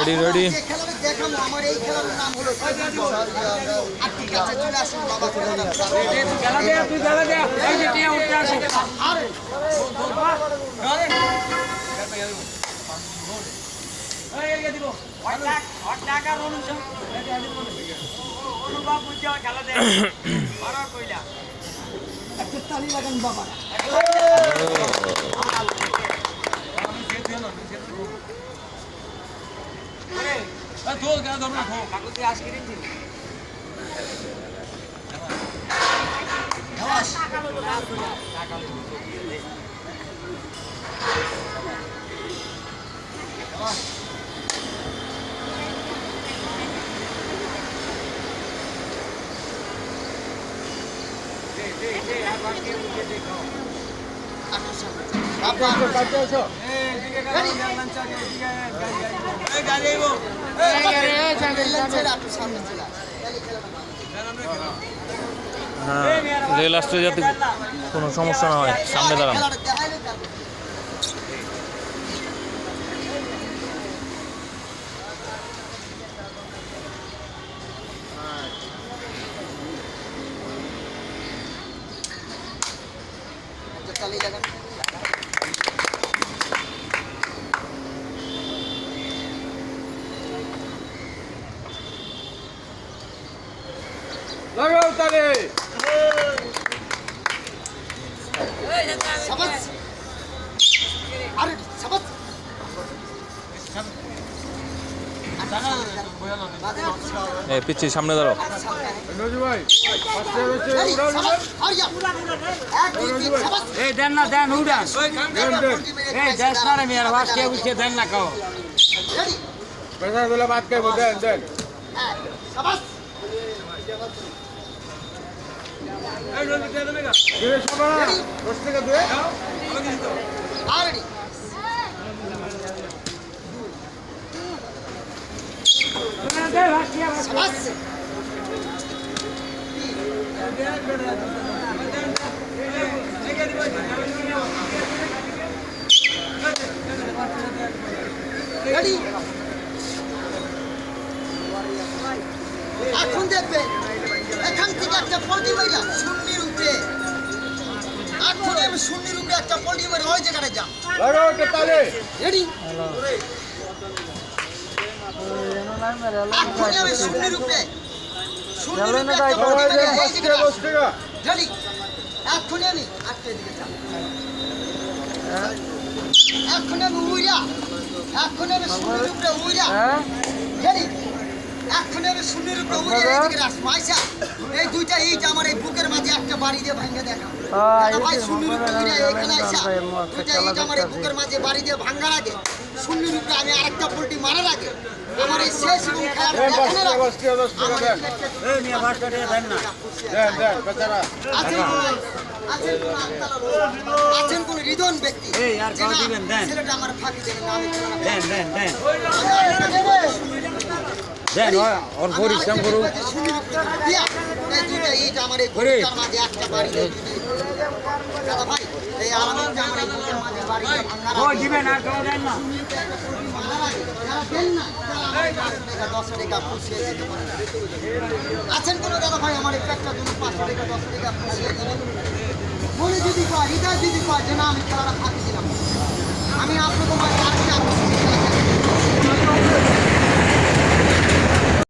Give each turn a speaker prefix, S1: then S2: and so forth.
S1: Ready ready
S2: দেখাবো আমার এই খেলার নাম হলো আর ঠিক আছে চলে আসুন বাবা
S3: খেলা দে তুই খেলা দে এই যে টিয়া উঠে আসে
S2: আরে
S3: এই দিব হট টাকা রনুন সব বাপ বুঝা খেলা দে বড় কইলা
S2: একটা তালি লাগান বাবা
S3: ধো কেন ধরো না ধো কাকুতি আজ কিনে দিন
S1: হ্যাঁ রেল আসতে যাতে কোনো সমস্যা না হয় সামনে দাঁড়ান
S2: তালি লাগান
S3: লাগাও তালে
S2: সাবাস আরে সাবাস
S1: পিছিয়ে সামনে দাঁড়াও
S3: এই দেন না দেন উড়ান এই দেশ না রে মেয়ার ফাস্টে উঠে দেন না কাও
S4: पैसा तुला बात काय बोलते अंदर गिरीश बाबा बसते का तू
S2: already
S3: দে ফাস্টিয়া
S2: সাবাস রেডি এখন দেখবেন এখান থেকে একটা পল্টি মাইরা শূন্যের উপরে এখন আমি শূন্যের উপরে একটা পল্টি মাইরা ওই জায়গাটা যাম
S4: लगाओ के ताले
S2: রেডি এখন আমি শূন্যের উপরে একটা পল্টি মাইরা এই
S4: बसते
S2: জায়গাটা
S4: बसते का
S2: রেডি এখন আমি আটকে দিকে যাম এখন আমি উইরা এখন আমি শূন্যের উপরে উইরা রেডি এখন আমি শূন্যের উপরে উইরা এই দিকে আসবো আইসা এই দুইটা ইট আমার এই বুকের মাঝে একটা বাড়ি দিয়ে ভাঙে দেখা দাদা ভাই শূন্যের উপরে উইরা এখানে আইসা দুইটা ইট আমার এই বুকের মাঝে বাড়ি দিয়ে ভাঙার আগে শূন্যের উপরে আমি আরেকটা পোল্টি মারার আগে আমার এই শেষ এবং খেলাটা দেখানোর আগে
S4: बसते बसते
S2: আমার
S4: का
S2: এই পেটটা
S3: এই মিয়া ফাস্টে দেন না
S4: देन देन बेचारा
S2: আছেন কোন হৃদন ব্যক্তি
S3: এই আর কাউ দিবেন, দেন।
S2: ছেলেটা আমার ফাঁকি দেবেন না আমি কোনো না
S3: দেন দেন দেন
S2: দেন
S3: ওর পরিশ্রম করু
S2: এই দুইটা ইট আমার এই বুকের মাঝে একটা বাড়ি দিয়ে দাদা ভাই এই আলামিনটা আমার এই বুকের মাঝে বাড়ি দিয়ে ভাঙার
S3: ও
S2: আগে
S3: দিবেন আর কাউ দেন না
S2: আছেন কোন দাদা ভাই আমার একটা জন্য 500 টাকা 10 টাকা পুষিয়ে দেবেন মনে যদি পায় হৃদয় যদি পায় যে না আমি খেলাটা ফাঁকি দিলাম আমি আপনাদের মাঝে আরেকটা